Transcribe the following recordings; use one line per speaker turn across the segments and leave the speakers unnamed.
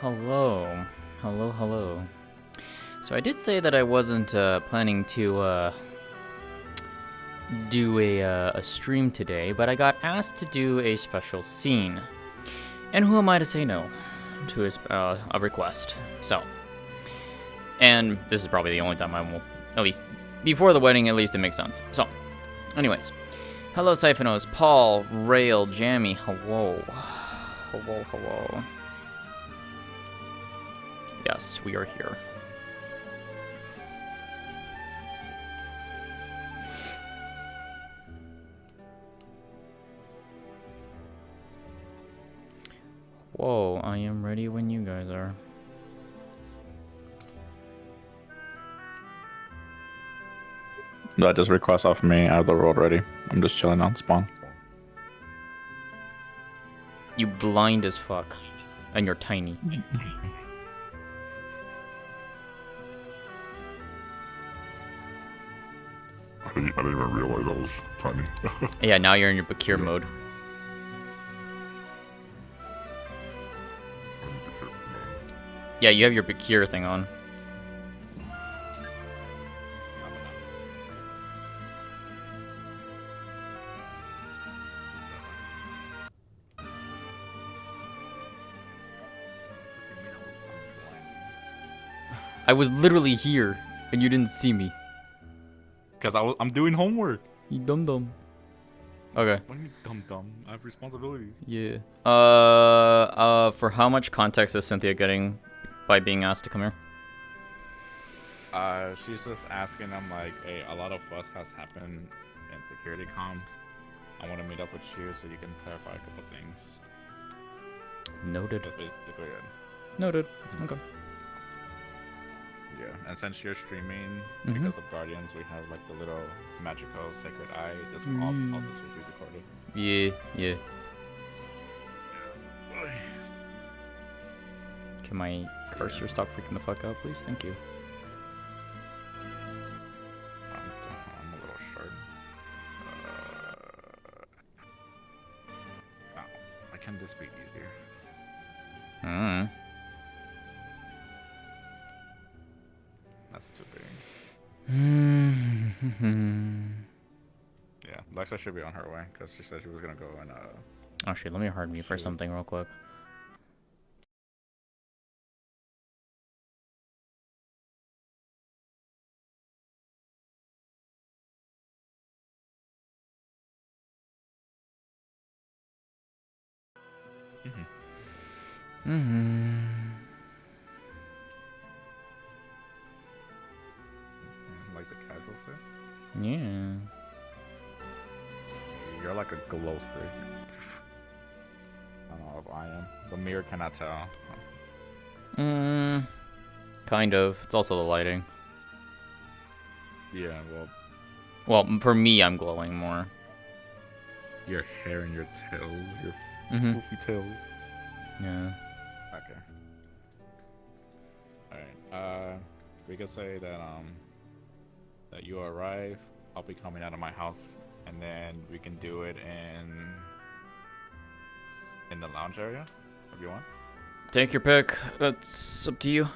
Hello. Hello, hello. So I did say that I wasn't planning to do a stream today, but I got asked to do a special scene. And who am I to say no to a request? So, and this is probably the only time I will, at least before the wedding, at least it makes sense. So, anyways. Hello, Siphonos, Paul, Rail, Jammy, hello. Hello, hello. Yes, we are here. Whoa, I am ready when you guys are.
That just request off me out of the road already. I'm just chilling on spawn.
You blind as fuck. And you're tiny.
I didn't even realize I was tiny.
Yeah, now you're in your Bakir mode. Yeah, you have your Bakir thing on. I was literally here, and you didn't see me.
Because I'm doing homework.
You dum-dum. Okay.
What do you mean dumb? I have responsibilities.
Yeah. For how much context is Cynthia getting by being asked to come here?
She's just asking. I'm like, hey, a lot of fuss has happened in security comms. I want to meet up with you so you can clarify a couple things.
Noted.
That's basically it.
Noted. Okay.
Yeah, and since you're streaming because of Guardians, we have like the little magical sacred eye. All this will be recorded.
Yeah, yeah. Can my cursor stop freaking the fuck out, please? Thank you.
I'm a little short. Oh, why can't this be easier? That's too big. Yeah, Lexa should be on her way because she said she was gonna go and
Oh shit, let me hard mute for something real quick.
like the casual fit.
Yeah.
You're like a glow stick. I don't know if I am. The mirror cannot tell.
Kind of. It's also the lighting.
Yeah,
Well, for me, I'm glowing more.
Your hair and your tails, your poofy tails.
Yeah.
Okay. Alright. We could say that that you arrive. I'll be coming out of my house, and then we can do it in the lounge area, if you want.
Take your pick. That's up to you.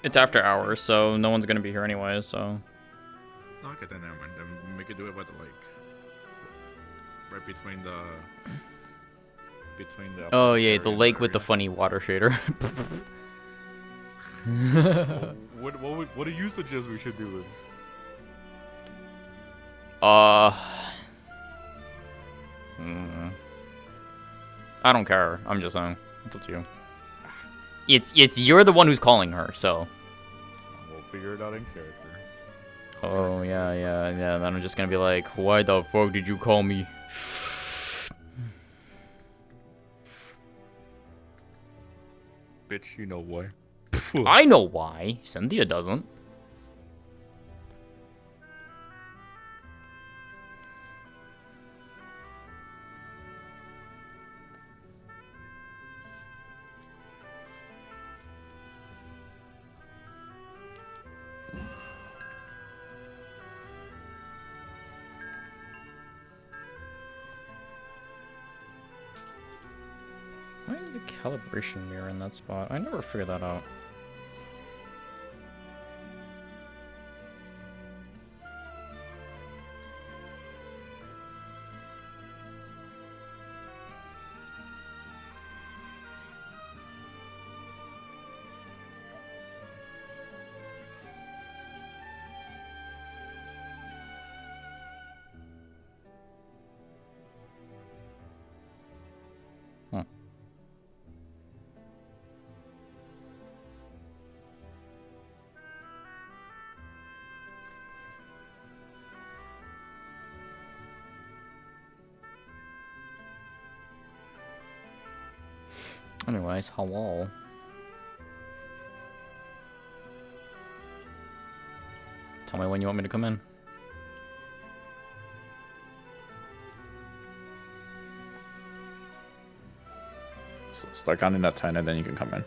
It's after hours, so no one's gonna be here anyway, so.
Okay, then never mind. Then we could do it by the lake. Right between the...
Oh yeah, the lake with the funny water shader.
What do you suggest we should do it?
I don't care. I'm just saying. It's up to you. It's you're the one who's calling her, so.
We'll figure it out in character.
Oh yeah. Then I'm just gonna be like, why the fuck did you call me?
Bitch, you know why.
I know why. Cynthia doesn't. the calibration mirror in that spot? I never figured that out. Huh. Anyways, hello. Tell me when you want me to come in.
Start counting at 10 and then you can come in.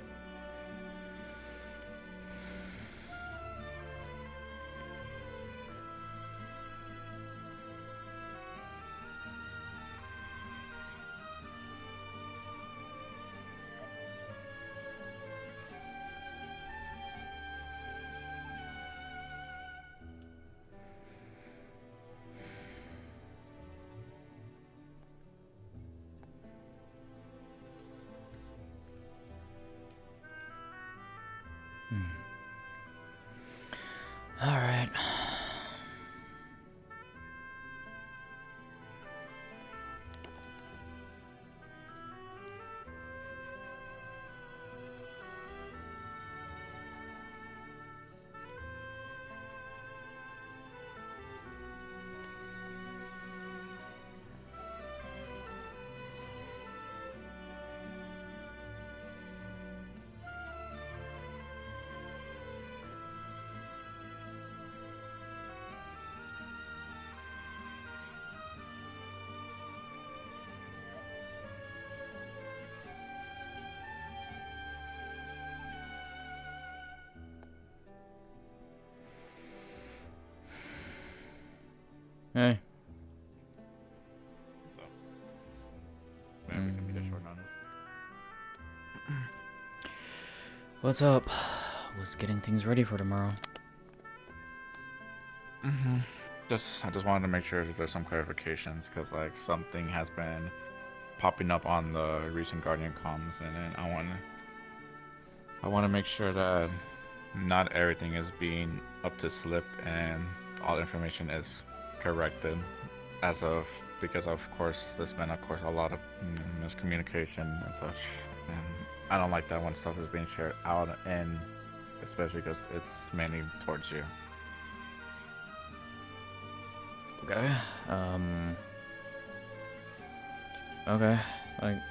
All right. Hey.
So, man, we can be a short notice.
What's up? Was getting things ready for tomorrow.
I just wanted to make sure that there's some clarifications because like something has been popping up on the recent Guardian comms, and then I want to make sure that not everything is being up to slip and all information is corrected because of course there's been of course a lot of miscommunication and such, and I don't like that when stuff is being shared out, and especially because it's mainly towards you.
Okay. Okay. Like,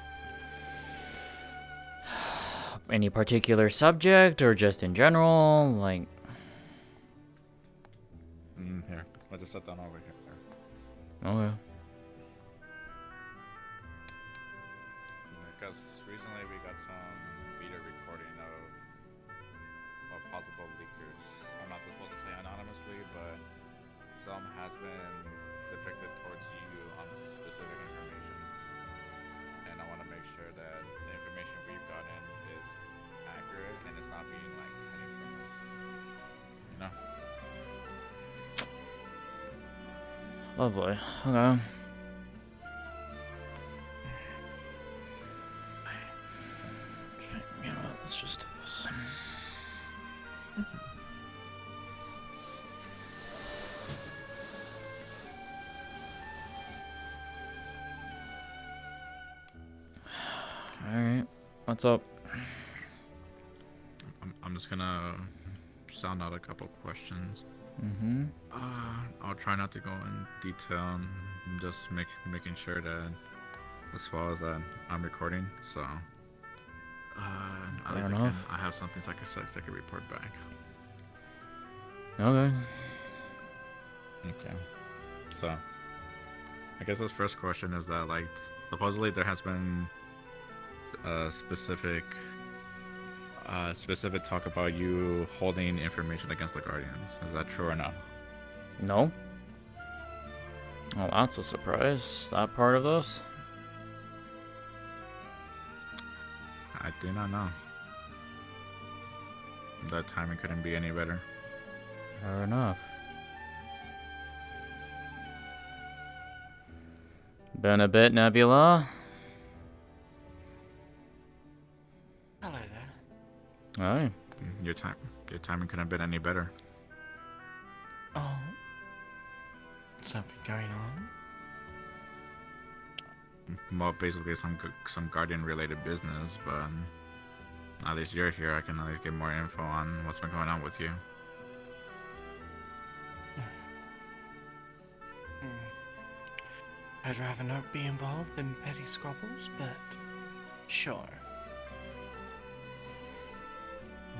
any particular subject or just in general? Like,
Here, I just set down over here.
okay.
Because recently we got some video recording of possible leakers. I'm not supposed to say anonymously, but some has been depicted towards you on specific information. And I want to make sure that the information we've gotten is accurate and it's not being like hidden from us. You know?
Lovely. Okay. You know what, let's just do this. Alright. What's up?
I'm just gonna sound out a couple questions.
Mm-hmm.
I'll try not to go in detail and just making sure that as well as that I'm recording, so at least I have something so I can report back.
Okay.
Okay. So I guess this first question is that like supposedly there has been specific talk about you holding information against the Guardians. Is that true or not?
No. Well, that's a surprise. That part of this?
do not know. That timing couldn't be any better.
Fair enough. Been a bit, Nebula?
Hello there.
Aye.
Your timing couldn't have been any better.
Oh. Something going on?
Well, basically some Guardian related business, but at least you're here. I can at least get more info on what's been going on with you.
I'd rather not be involved in petty squabbles, but sure.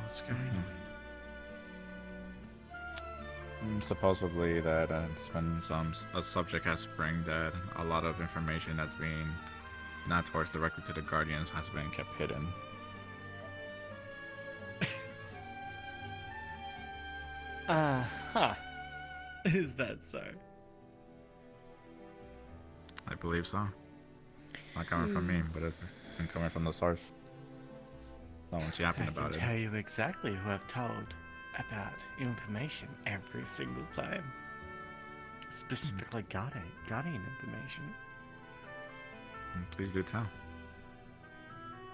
What's going on?
Supposedly that it's been a subject has spring that a lot of information that's being not towards directly to the Guardians has been kept hidden.
Huh. Is that so?
I believe so. Not coming from me, but it's been coming from the source. No one's yapping about
I
it.
can tell you exactly who I've told about information every single time. Specifically Guardian information.
Please do tell.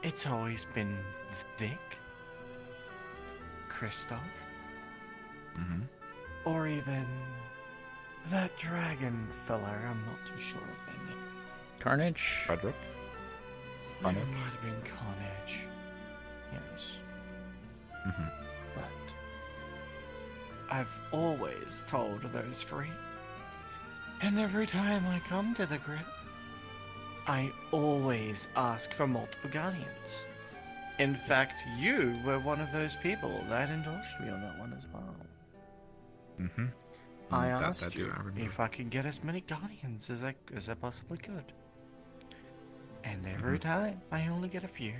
It's always been Vic, Kristoff, or even that dragon fella. I'm not too sure of their name.
Carnage?
Frederick?
It
Carnage?
might have been Carnage. Yes. But I've always told those three. And every time I come to the grid, I always ask for multiple guardians. In fact, you were one of those people that endorsed me on that one as well. I asked you if I could get as many guardians as I possibly could. And every time, I only get a few.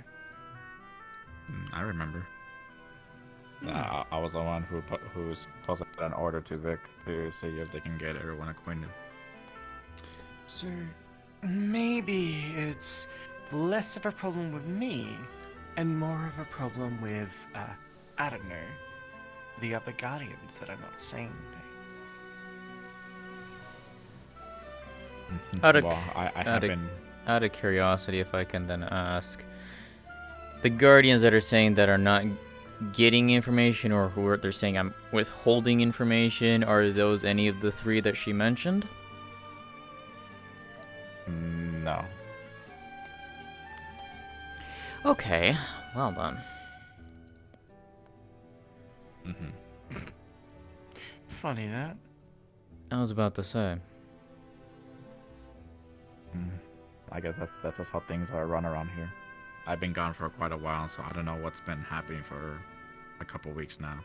I remember. I was the one who was supposed to put an order to Vic to see if they can get everyone acquainted.
So, maybe it's less of a problem with me and more of a problem with, I don't know, the other guardians that are not saying things.
Out of curiosity, if I can then ask, the Guardians that are saying that are not getting information, or who they're saying I'm withholding information, are those any of the three that she mentioned?
No.
Okay, well done.
Funny that.
I was about to say.
I guess that's just how things are run around here. I've been gone for quite a while, so I don't know what's been happening for a couple weeks now.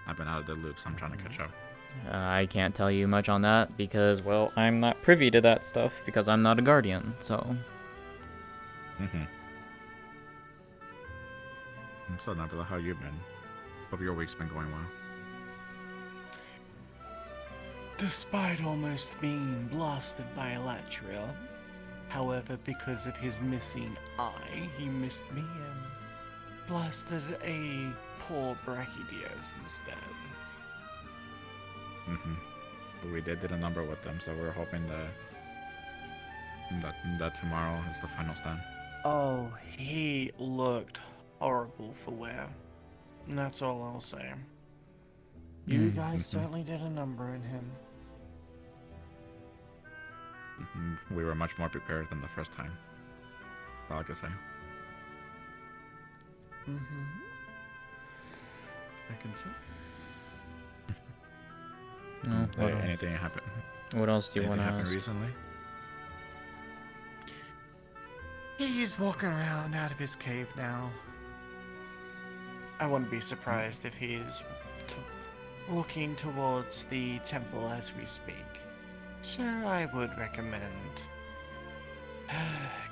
I've been out of the loop, so I'm trying to catch up.
I can't tell you much on that because, well, I'm not privy to that stuff because I'm not a Guardian, so.
So, Nebula, how you been? Hope your week's been going well.
Despite almost being blasted by Elytra, however, because of his missing eye, he missed me and blasted a poor Brachydios instead.
But we did a number with them, so we're hoping that tomorrow is the final stand.
Oh, he looked horrible for wear. And that's all I'll say. You guys certainly did a number in him.
We were much more prepared than the first time. All I can say.
I can tell.
No,
Anything happened?
what else do you want to
happen
ask?
recently?
He's walking around out of his cave now. I wouldn't be surprised if he's walking towards the temple as we speak. So I would recommend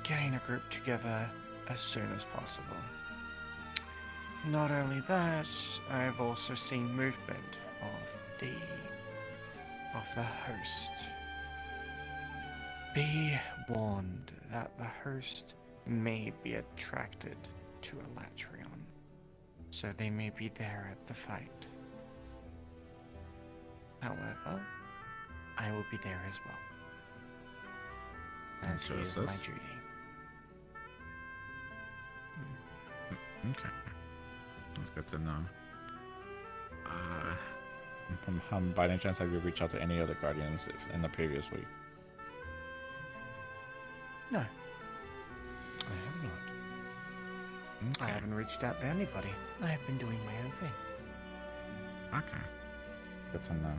getting a group together as soon as possible. Not only that, I've also seen movement of the host. Be warned that the host may be attracted to Elatrion, so they may be there at the fight. However, I will be there as well, as
To
it is my
assist?
duty.
Okay. That's good to know. By any chance, have you reached out to any other guardians in the previous week?
No, I have not. I
Okay.
haven't reached out to anybody. I have been doing my own thing.
Okay. Good to know.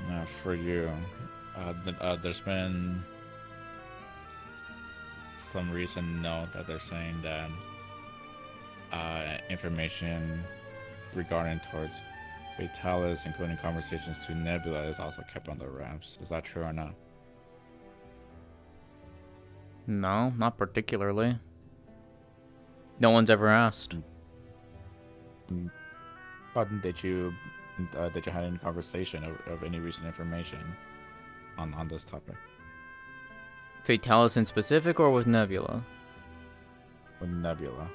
Now, for you, there's been some recent note that they're saying that information regarding towards Fatalis, including conversations to Nebula, is also kept under wraps. Is that true or not?
No, not particularly. No one's ever asked.
But did you have any conversation of any recent information on this topic
Fatalis in specific or with Nebula?
with Nebula?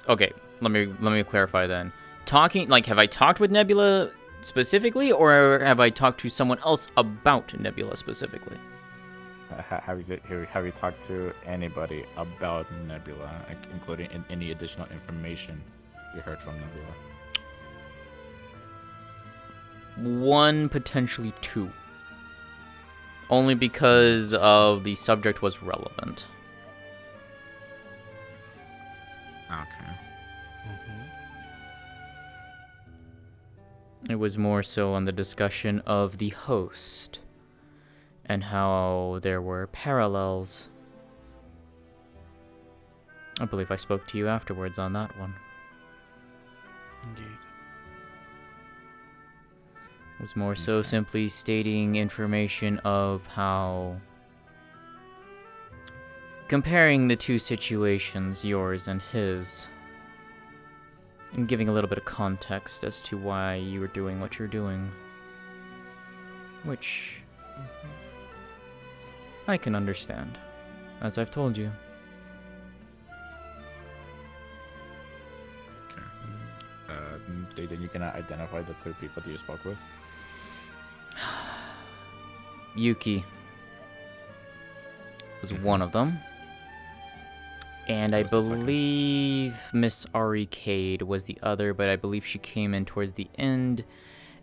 Okay, let me clarify then. Have I talked with Nebula specifically, or have I talked to someone else about Nebula specifically?
Have you talked to anybody about Nebula, including any additional information you heard from Nebula?
One, potentially two. Only because of the subject was relevant.
Okay.
It was more so on the discussion of the host and how there were parallels. I believe I spoke to you afterwards on that one.
Indeed.
It was more so simply stating information of how, comparing the two situations, yours and his, and giving a little bit of context as to why you were doing what you're doing. Which I can understand, as I've told you.
Okay. Then you cannot identify the two people that you spoke with?
Yuki was one of them. And I
Who was the second?
believe Miss Ari Cade was the other, but I believe she came in towards the end.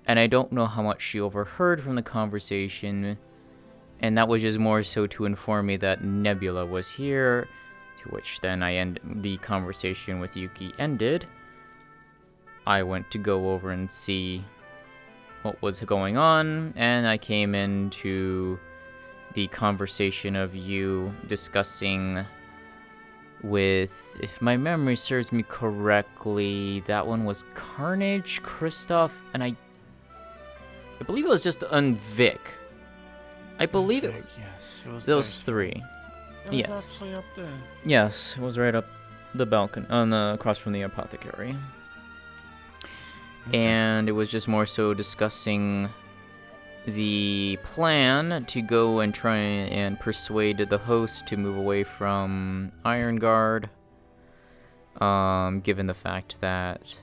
And I don't know how much she overheard from the conversation. And that was just more so to inform me that Nebula was here. To which then the conversation with Yuki ended. I went to go over and see what was going on, and I came into the conversation of you discussing with, if my memory serves me correctly, that one was Carnage, Kristoff, and I believe it was just Vic. I believe it was
Yes, it was
those three.
It was
Yes.
actually up there.
Yes, it was right up the balcony, across from the apothecary. And it was just more so discussing the plan to go and try and persuade the host to move away from Iron Guard, given the fact that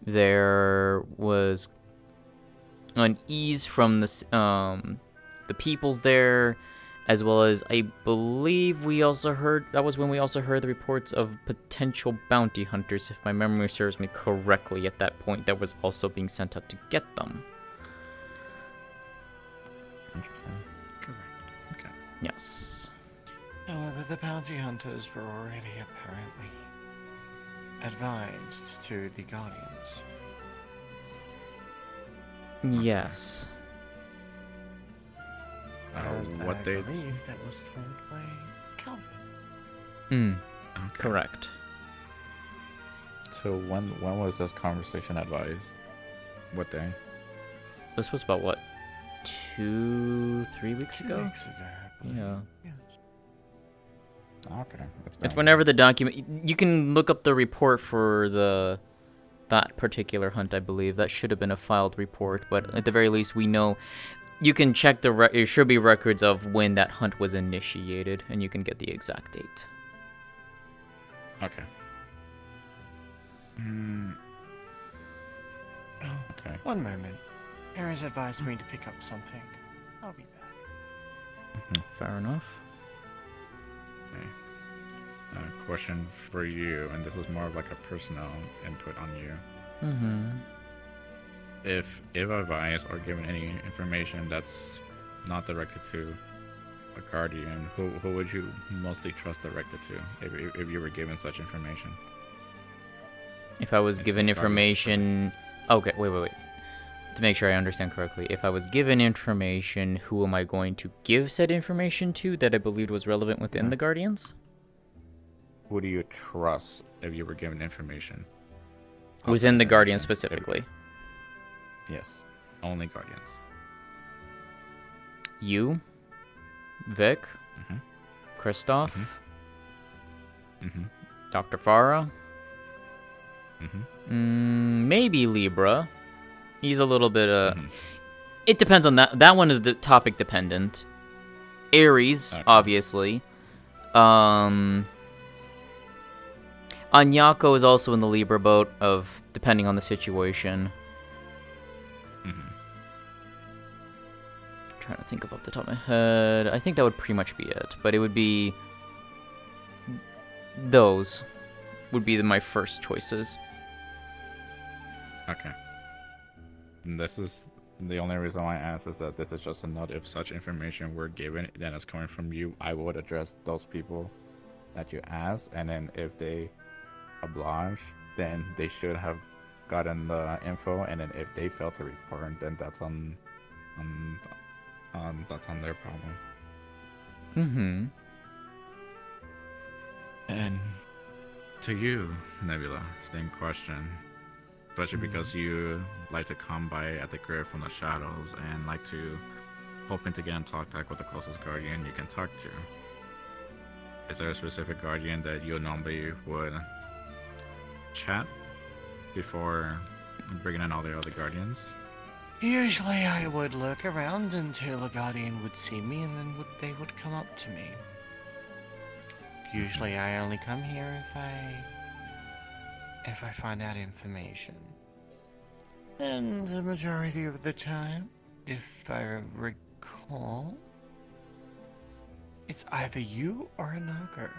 there was unease from the peoples there, as well as I believe that was when we also heard the reports of potential bounty hunters, if my memory serves me correctly at that point, that was also being sent out to get them.
Interesting.
Correct.
Okay.
Yes.
However, the bounty hunters were already apparently advised to the Guardians.
Yes.
As
What
I
they?
believe that was told by Calvin.
Okay.
Correct.
So when was this conversation advised? What day?
This was about, what, 2-3 weeks
2
ago?
weeks ago, I believe.
Yeah.
Yes.
Okay. That's
It's
been-
whenever the document... You can look up the report for that particular hunt, I believe. That should have been a filed report, but at the very least, we know... You can check there should be records of when that hunt was initiated, and you can get the exact date.
Okay. Mm,
Oh,
okay.
one moment. Harry's advised me to pick up something. I'll be back.
Fair enough.
Okay. Question for you, and this is more of like a personal input on you.
Mm-hmm.
If advised or given any information that's not directed to a guardian, who would you mostly trust directed to if you were given such information?
If I was
It's
given
just guardian
information... Okay, wait. To make sure I understand correctly, if I was given information, who am I going to give said information to that I believed was relevant within the Guardians?
Who do you trust if you were given information?
Within the Guardians
Information.
specifically.
Yes. Only guardians.
You, Vic,
Mm-hmm.
Kristoff,
Mm-hmm.
Dr. Farah,
Mm-hmm.
maybe Libra. He's a little bit,
Mm-hmm.
It depends on that. That one is the topic dependent. Aries,
Okay.
obviously. Anyako is also in the Libra boat of depending on the situation.
Mm-hmm.
Trying to think of off the top of my head. I think that would pretty much be it. But it would be... Those would be my first choices.
Okay. This is the only reason why I asked is that this is just a note. If such information were given, then it's coming from you. I would address those people that you asked, and then if they oblige, then they should have gotten the info. And then if they fail to report, then that's on that's on their problem.
Mm-hmm.
And to you, Nebula, same question. Especially because you like to come by at the grave from the shadows and like to hoping to get in contact with the closest guardian you can talk to. Is there a specific guardian that you normally would chat before bringing in all the other guardians?
Usually I would lurk around until a guardian would see me and then they would come up to me. Usually I only come here if I find out information. And the majority of the time, if I recall, it's either you or a Naga.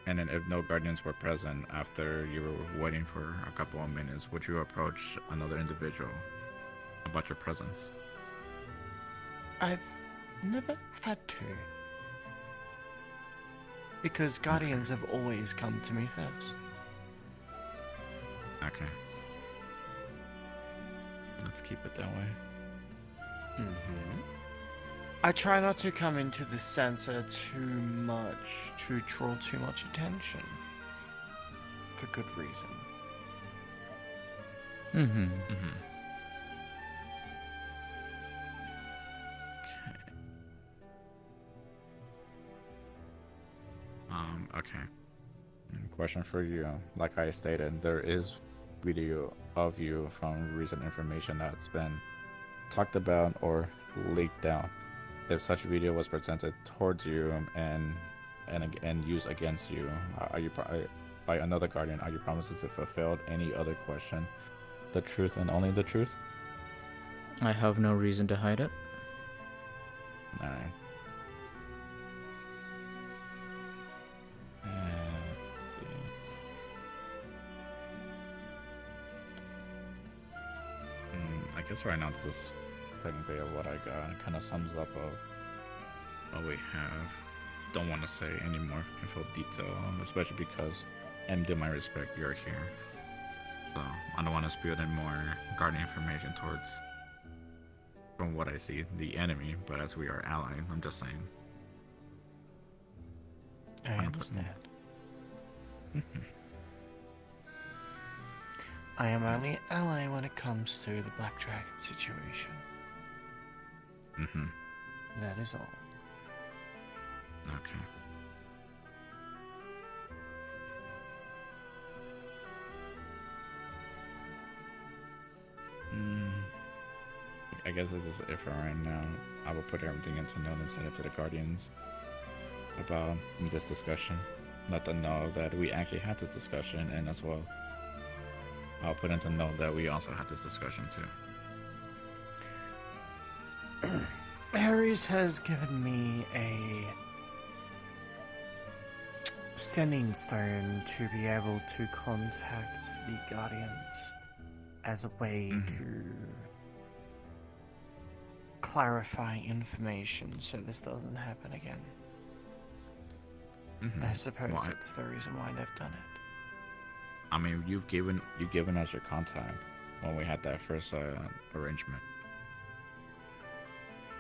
And then if no guardians were present after you were waiting for a couple of minutes, would you approach another individual about your presence?
I've never had to. Because guardians have always come to me first.
Okay. Let's keep it that way.
Mm-hmm. I try not to come into the center too much, to draw too much attention. For good reason.
Mm-hmm.
Mm-hmm. Okay. Question for you. Like I stated, there is video of you from recent information that's been talked about or leaked out. If such video was presented towards you and used against you, are you by another guardian, are you promising to fulfill any other question, the truth and only the truth?
I have no reason to hide it.
All right. I guess right now this is technically what I got. It kind of sums up of what we have. Don't want to say any more info detail, especially because, and due my respect, you're here. So I don't want to spill any more guardian information towards, from what I see, the enemy. But as we are allied, I'm just saying.
I understand. I am only an ally when it comes to the Black Dragon situation.
Mm-hmm.
That is all.
Okay. I guess this is it for right now. I will put everything into note and send it to the Guardians about this discussion. Let them know that we actually had this discussion, and as well, I'll put into note that we also had this discussion too.
Ares has given me a standing stone to be able to contact the Guardians as a way to clarify information so this doesn't happen again. I suppose
Well,
that's the reason why they've done it.
I mean, you've given us your contact when we had that first arrangement.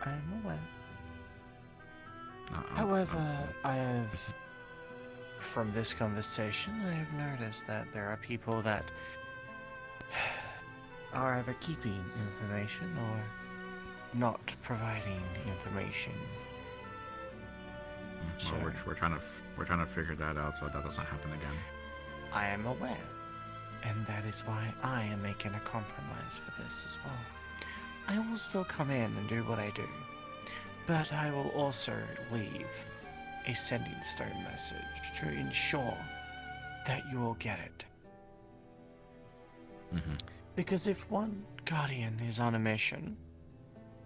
I'm aware.
I'm
However, I have, from this conversation, I have noticed that there are people that are either keeping information or not providing information.
Well, we're trying to figure that out so that doesn't happen again.
I am aware, and that is why I am making a compromise for this as well. I will still come in and do what I do, but I will also leave a sending stone message to ensure that you will get it. Because if one guardian is on a mission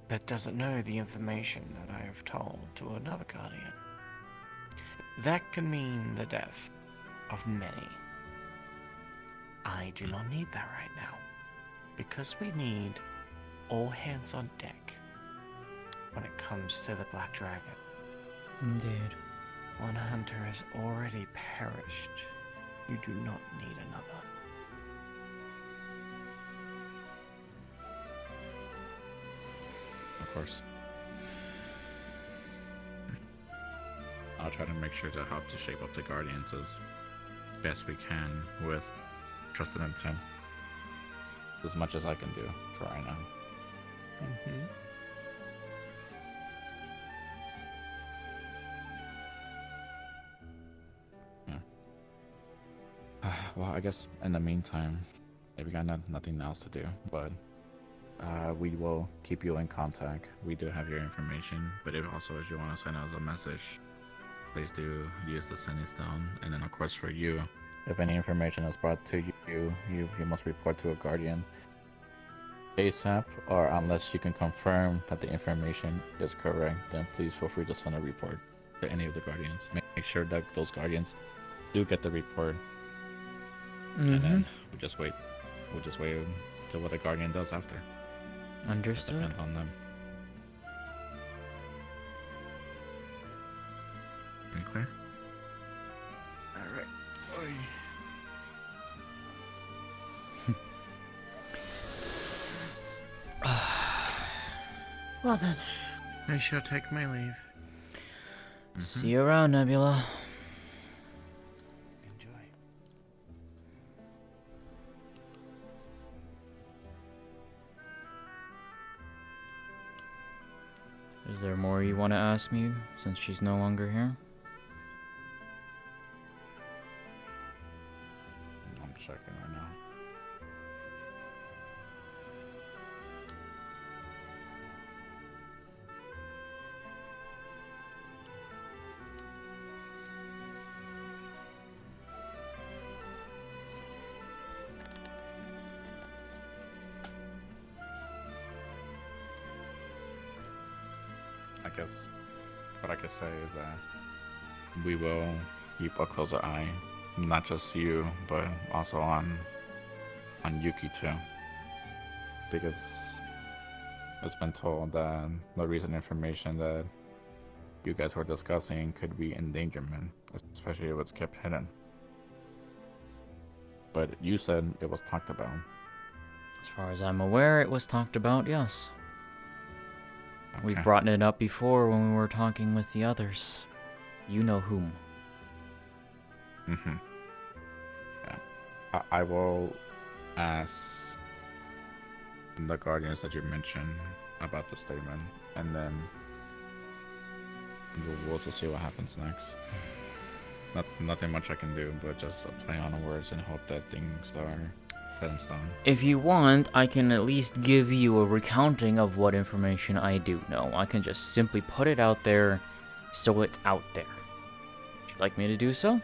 that doesn't know the information that I have told to another guardian, that can mean the death of many. I do not need that right now, because we need all hands on deck when it comes to the Black Dragon.
Indeed.
One hunter has already perished. You do not need another.
Of course. I'll try to make sure to help to shape up the Guardians as best we can with trusted intent. As much as I can do for right now. Well, I guess in the meantime, we got nothing else to do, but we will keep you in contact. We do have your information, but if also if you want to send us a message, please do use the sending stone. And then of course for you, if any information is brought to you, you must report to a guardian ASAP, or unless you can confirm that the information is correct, then please feel free to send a report to any of the guardians. Make sure that those guardians do get the report. And then we'll just wait until what the guardian does after.
Understood.
It depends on them. Are you clear?
Alright. Well then, I shall take my leave.
See you around, Nebula.
Enjoy.
Is there more you want to ask me since she's no longer here?
I'm checking right now. I guess what I could say is that we will keep a closer eye, not just you, but also on Yuki too, because it's been told that the recent information that you guys were discussing could be endangerment, especially if it's kept hidden. But you said it was talked about.
As far as I'm aware, it was talked about, yes.
Okay.
We've brought it up before when we were talking with the others. You know whom.
Yeah. I will ask the guardians that you mentioned about the statement, and then we'll just see what happens next. Nothing much I can do, but just a play on the words and hope that things are set in stone.
If you want, I can at least give you a recounting of what information I do know. I can just simply put it out there so it's out there. Would you like me to do so?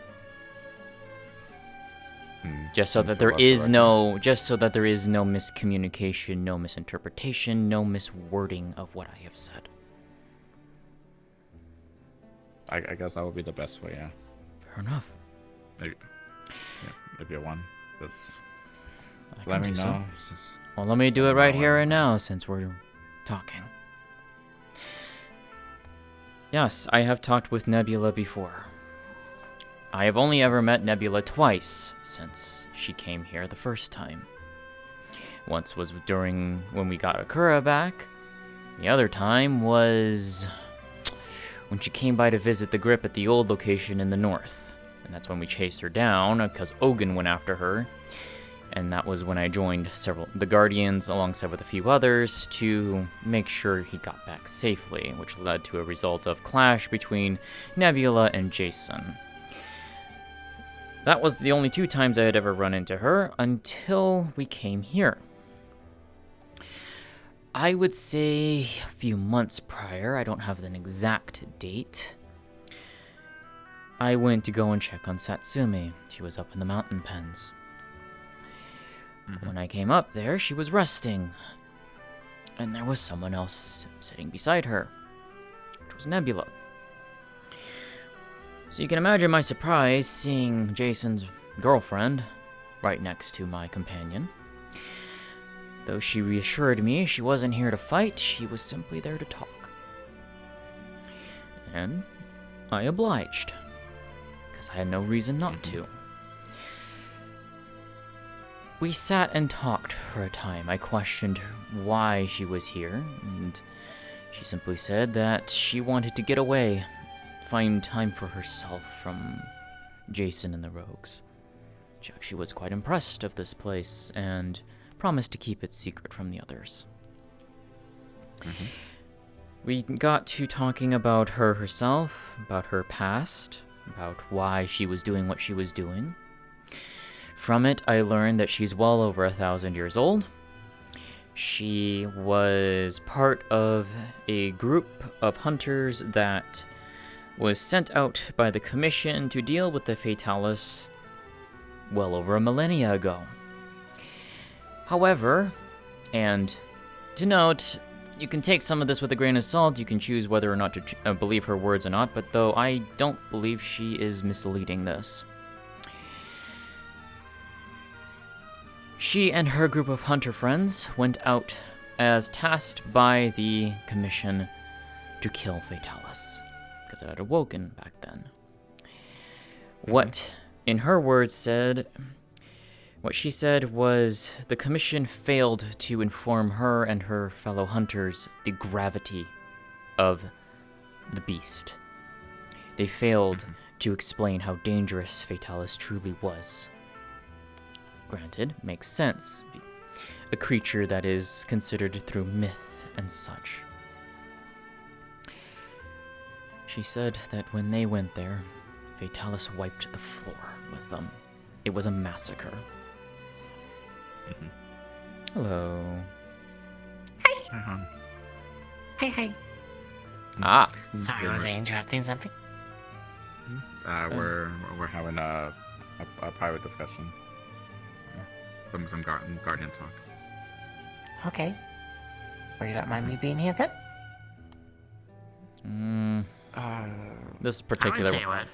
Just so that there is no miscommunication, no misinterpretation, no miswording of what I have said.
I guess that would be the best way, yeah.
Fair enough.
Maybe, yeah, maybe a one. Just
I
let
can
me
do
know.
so. Well, let me do it right here and now, since we're talking. Yes, I have talked with Nebula before. I have only ever met Nebula twice since she came here the first time. Once was during when we got Akura back. The other time was when she came by to visit the Grip at the old location in the north. And that's when we chased her down because Ogun went after her. And that was when I joined the Guardians alongside with a few others to make sure he got back safely, which led to a result of clash between Nebula and Jason. That was the only 2 times I had ever run into her until we came here. I would say a few months prior, I don't have an exact date. I went to go and check on Satsumi. She was up in the mountain pens. When I came up there, she was resting. And there was someone else sitting beside her, which was Nebula. So you can imagine my surprise seeing Jason's girlfriend right next to my companion. Though she reassured me she wasn't here to fight, she was simply there to talk. And I obliged, because I had no reason not to. We sat and talked for a time. I questioned why she was here, and she simply said that she wanted to get away, find time for herself from Jason and the Rogues. She actually was quite impressed of this place and promised to keep it secret from the others. We got to talking about her herself, about her past, about why she was doing what she was doing. From it, I learned that she's well over 1,000 years old. She was part of a group of hunters that was sent out by the Commission to deal with the Fatalis well over a millennia ago. However, and to note, you can take some of this with a grain of salt, you can choose whether or not to believe her words or not, but though I don't believe she is misleading this. She and her group of hunter friends went out as tasked by the Commission to kill Fatalis, because it had awoken back then. What, in her words, what she said was the Commission failed to inform her and her fellow hunters the gravity of the beast. They failed to explain how dangerous Fatalis truly was. Granted, makes sense. A creature that is considered through myth and such. She said that when they went there, Fatalis wiped the floor with them. It was a massacre. Hello.
Hi.
Ah.
Sorry, was I interrupting something?
We're having a private discussion. Some guardian talk.
Okay. Well, you don't mind me being here then?
This
I
particular
would say what?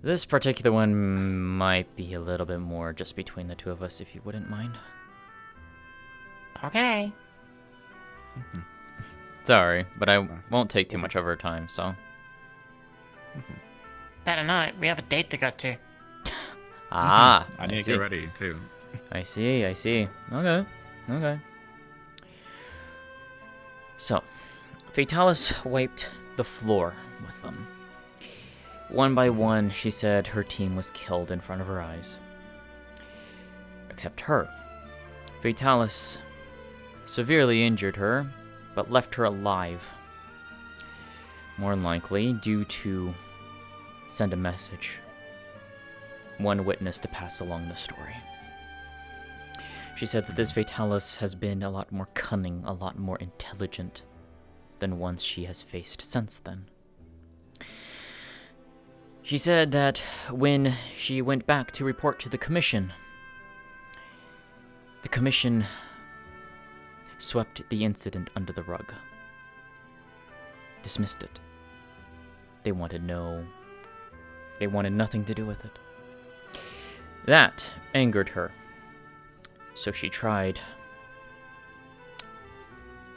This particular one might be a little bit more just between the two of us, if you wouldn't mind.
Okay.
Sorry, but I won't take too much of her time, so.
Better not. We have a date to go to.
Ah,
I need to get ready too.
I see. Okay. So, Fatalis wiped the floor with them. One by one, she said her team was killed in front of her eyes. Except her. Fatalis severely injured her, but left her alive. More than likely, due to send a message. One witness to pass along the story. She said that this Fatalis has been a lot more cunning, a lot more intelligent than ones she has faced since then. She said that when she went back to report to the Commission swept the incident under the rug. Dismissed it. They wanted nothing to do with it. That angered her. So she tried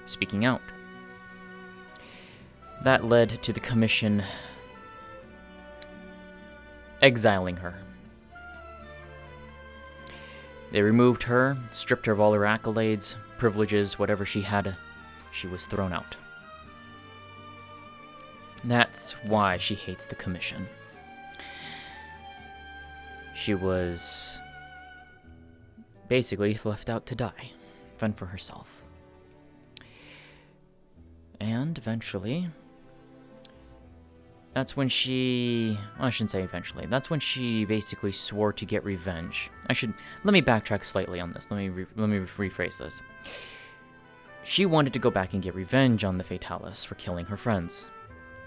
speaking out. That led to the Commission exiling her. They removed her, stripped her of all her accolades, privileges, whatever she had. She was thrown out. That's why she hates the Commission. She was basically left out to die, fend for herself. And eventually, that's when she... well, I shouldn't say eventually. That's when she basically swore to get revenge. Let me backtrack slightly on this. Let me rephrase this. She wanted to go back and get revenge on the Fatalis for killing her friends,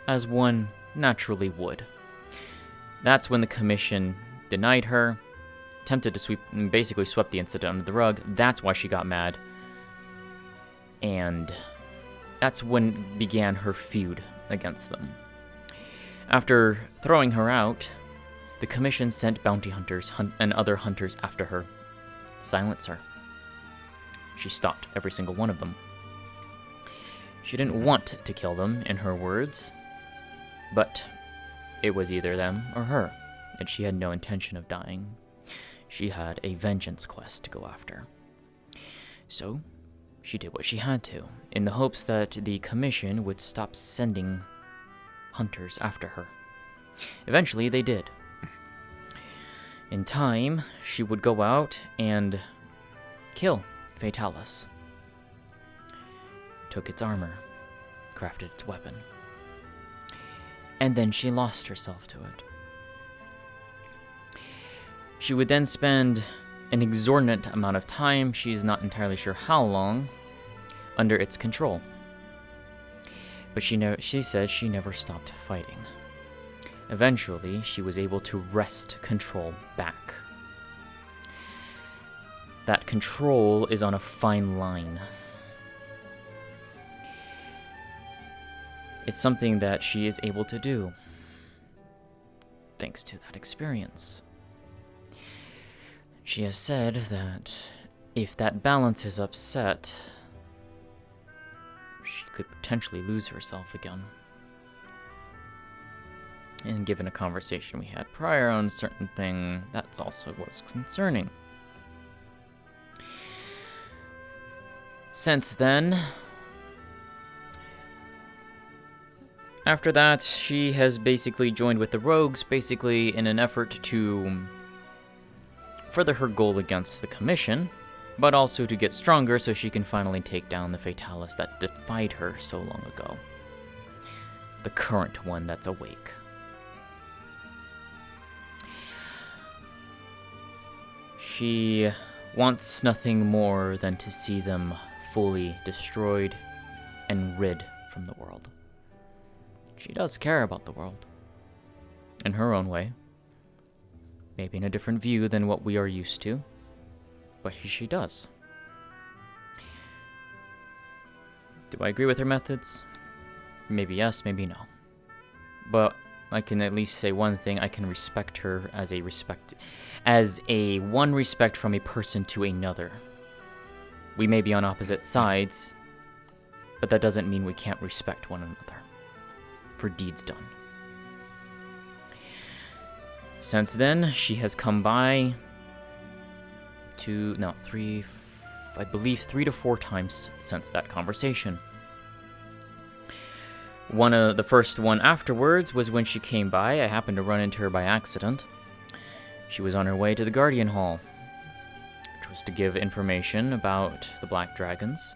as one naturally would. That's when the Commission denied her, attempted to basically swept the incident under the rug. That's why she got mad. And that's when began her feud against them. After throwing her out, the Commission sent bounty hunters and other hunters after her. Silence her. She stopped every single one of them. She didn't want to kill them, in her words, but it was either them or her, and she had no intention of dying. She had a vengeance quest to go after. So, she did what she had to, in the hopes that the Commission would stop sending hunters after her. Eventually, they did. In time, she would go out and kill Fatalis. Took its armor, crafted its weapon, and then she lost herself to it. She would then spend an exorbitant amount of time, she's not entirely sure how long, under its control. But she said she never stopped fighting. Eventually, she was able to wrest control back. That control is on a fine line. It's something that she is able to do, thanks to that experience. She has said that if that balance is upset, she could potentially lose herself again. And given a conversation we had prior on a certain thing, that's also what's concerning. Since then, after that, she has basically joined with the rogues, basically in an effort to further her goal against the Commission, but also to get stronger so she can finally take down the Fatalis that defied her so long ago. The current one that's awake. She wants nothing more than to see them fully destroyed and rid from the world. She does care about the world. In her own way. Maybe in a different view than what we are used to. But she does. Do I agree with her methods? Maybe yes, maybe no. But I can at least say one thing, I can respect her as one respect from a person to another. We may be on opposite sides, but that doesn't mean we can't respect one another for deeds done. Since then, she has come by three to four times since that conversation. The first one afterwards was when she came by. I happened to run into her by accident. She was on her way to the Guardian Hall, which was to give information about the Black Dragons,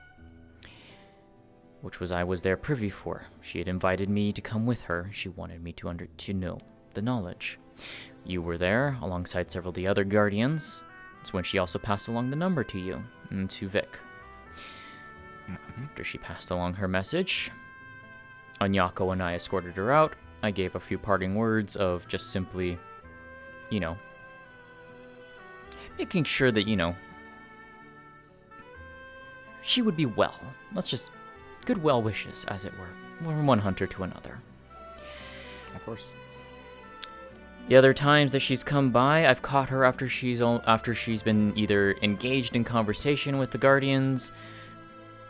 which I was there privy for. She had invited me to come with her. She wanted me to know the knowledge. You were there, alongside several of the other Guardians. It's when she also passed along the number to you and to Vic.
Mhm.
After she passed along her message, Anyako and I escorted her out. I gave a few parting words of just simply, you know, making sure that, you know, she would be well. Let's just, good well wishes, as it were, from one hunter to another.
Of course.
The other times that she's come by, I've caught her after she's been either engaged in conversation with the Guardians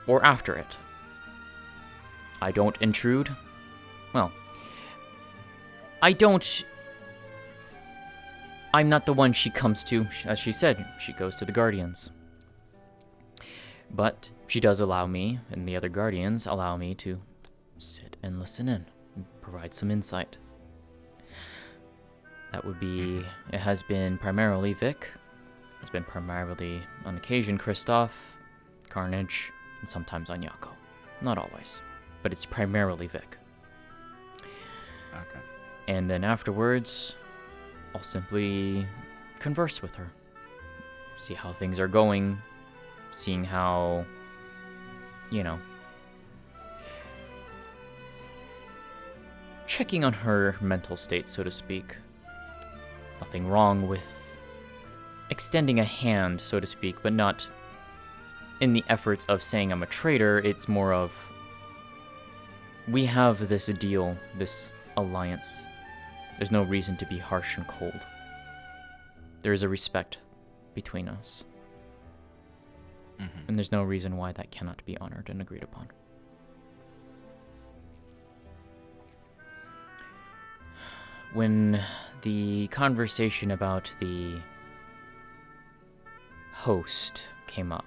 or after it. I don't intrude. Well, I'm not the one she comes to. As she said, she goes to the Guardians. But she does allow me, and the other Guardians allow me to sit and listen in, and provide some insight. That would be, it has been primarily Vic. It's been primarily, on occasion, Kristoff, Carnage, and sometimes Anyako. Not always, but it's primarily Vic.
Okay.
And then afterwards, I'll simply converse with her. See how things are going, seeing how, you know, checking on her mental state, so to speak. Nothing wrong with extending a hand, so to speak, but not in the efforts of saying I'm a traitor. It's more of, we have this deal, this alliance. There's no reason to be harsh and cold. There is a respect between us. And there's no reason why that cannot be honored and agreed upon. When the conversation about the host came up,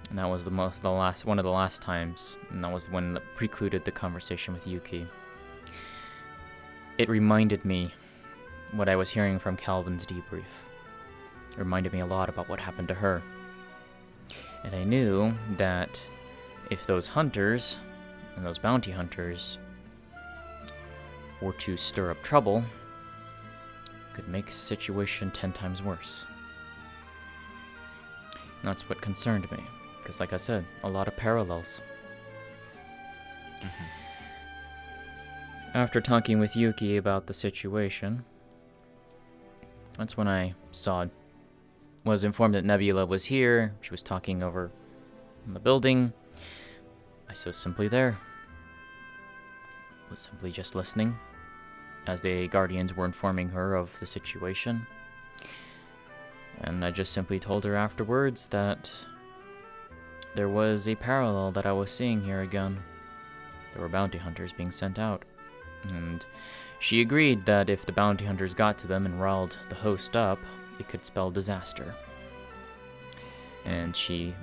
and that was one of the last times, and that was when that precluded the conversation with Yuki. It reminded me what I was hearing from Calvin's debrief. It reminded me a lot about what happened to her. And I knew that if those hunters and those bounty hunters were to stir up trouble, it could make the situation 10 times worse. And that's what concerned me, because like I said, a lot of parallels. After talking with Yuki about the situation, that's when I was informed that Nebula was here. She was talking over in the building. I was simply there. Was simply just listening as the Guardians were informing her of the situation. And I just simply told her afterwards that there was a parallel that I was seeing here again. There were bounty hunters being sent out. And she agreed that if the bounty hunters got to them and riled the host up, it could spell disaster. And she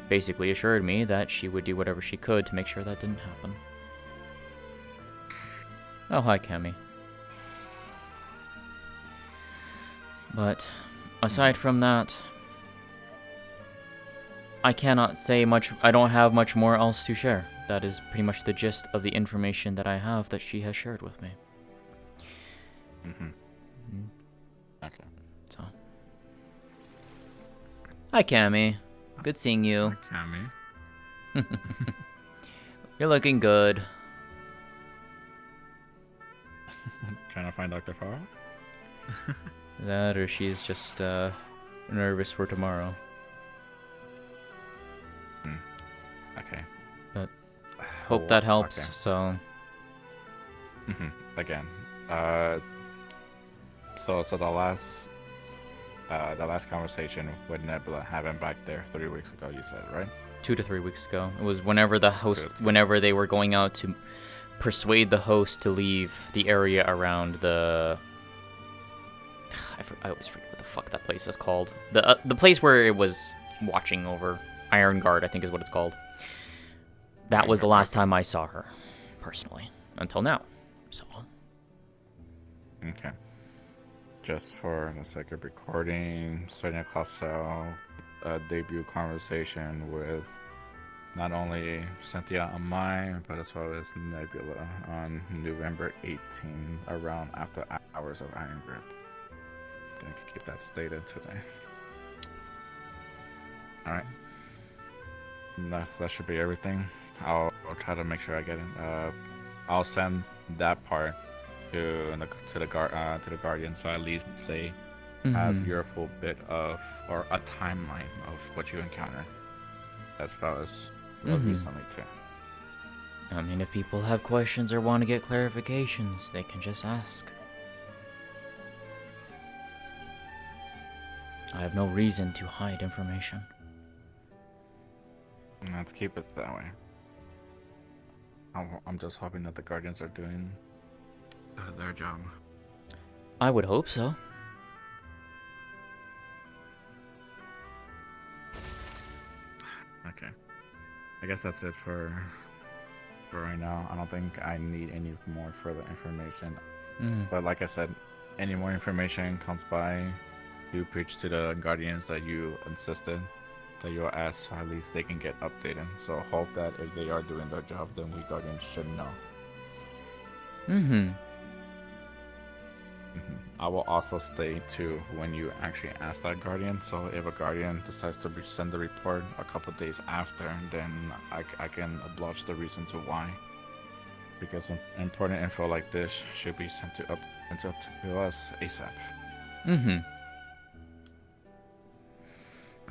basically assured me that she would do whatever she could to make sure that didn't happen. Oh, hi, Cammy. But aside from that, I cannot say much. I don't have much more else to share. That is pretty much the gist of the information that I have that she has shared with me.
Okay.
So, hi, Cammy. Good seeing you.
Cammy.
You're looking good.
Trying to find Dr. Farrell?
That, or she's just nervous for tomorrow.
Okay.
But hope that helps.
Okay.
So,
Again. So the last conversation with Nebula happened back there 3 weeks ago, you said, right?
2 to 3 weeks ago. It was whenever whenever they were going out to persuade the host to leave the area around the... I always forget what the fuck that place is called. The place where it was watching over Iron Guard, I think is what it's called. That was the last time I saw her, personally, until now. So.
Okay. Just for the sake of recording, Sonia Clausel, a debut conversation with not only Cynthia on mine, but as well as Nebula on November 18th, around after hours of Iron Grip. Gonna keep that stated today. All right. That should be everything. I'll try to make sure I get it. I'll send that part to the guardian, so at least they have your full bit of or a timeline of what you encounter. That's what I was recently too.
I mean, if people have questions or want to get clarifications, they can just ask. I have no reason to hide information.
Let's keep it that way. I'm just hoping that the guardians are doing their job.
I would hope so.
Okay. I guess that's it for right now. I don't think I need any more further information. But like I said, any more information comes by, you preach to the guardians that you insisted that you'll ask, so at least they can get updated. So hope that if they are doing their job, then we guardians should know. I will also stay to when you actually ask that guardian. So if a guardian decides to send the report a couple days after, then I can oblige the reason to why. Because important info like this should be sent to us ASAP.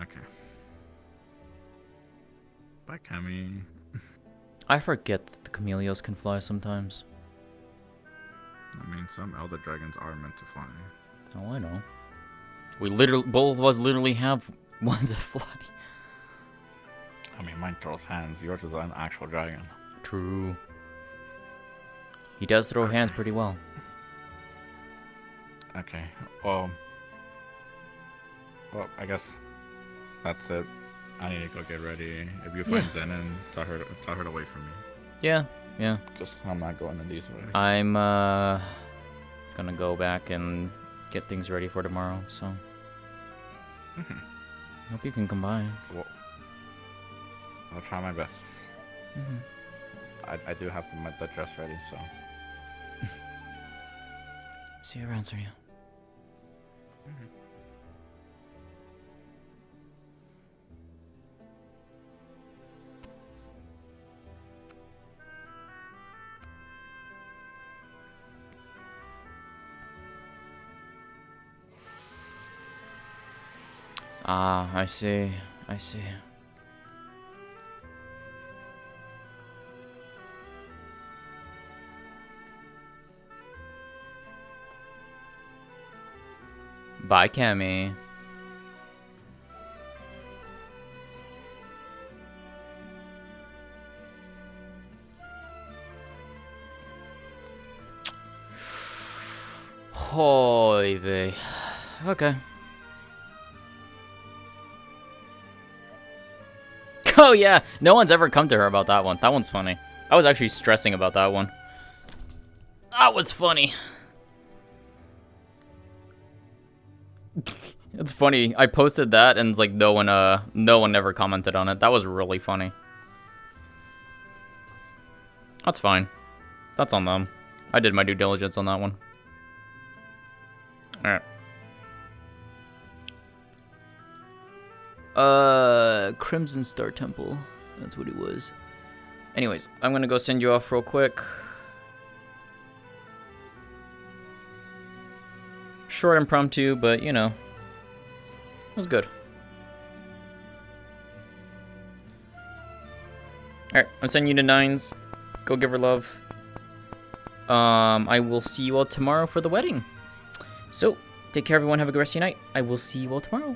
Okay. Bye, Cammy.
I forget that the chameleons can fly sometimes.
I mean, some elder dragons are meant to fly.
Oh, I know. We literally, both of us literally have ones that fly.
I mean, mine throws hands. Yours is an actual dragon.
True. He does throw hands pretty well.
Okay. Well, I guess that's it. I need to go get ready. If you find Zen, and tell her to wait for me.
Yeah.
Just I'm not going in these ways.
I'm gonna go back and get things ready for tomorrow. So hope you can come by.
Well, I'll try my best. I do have the dress ready, so.
See you around, Cynthia. Ah, I see. Bye, Cammy. Hoy vey. Okay. Oh yeah, no one's ever come to her about that one. That one's funny. I was actually stressing about that one. That was funny. It's funny. I posted that and it's like no one ever commented on it. That was really funny. That's fine. That's on them. I did my due diligence on that one. Alright. Crimson Star Temple. That's what it was. Anyways, I'm gonna go send you off real quick. Short impromptu, but you know, it was good. Alright, I'm sending you to Nines. Go give her love. I will see you all tomorrow for the wedding. So, take care everyone, have a good rest of your night. I will see you all tomorrow.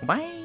Bye.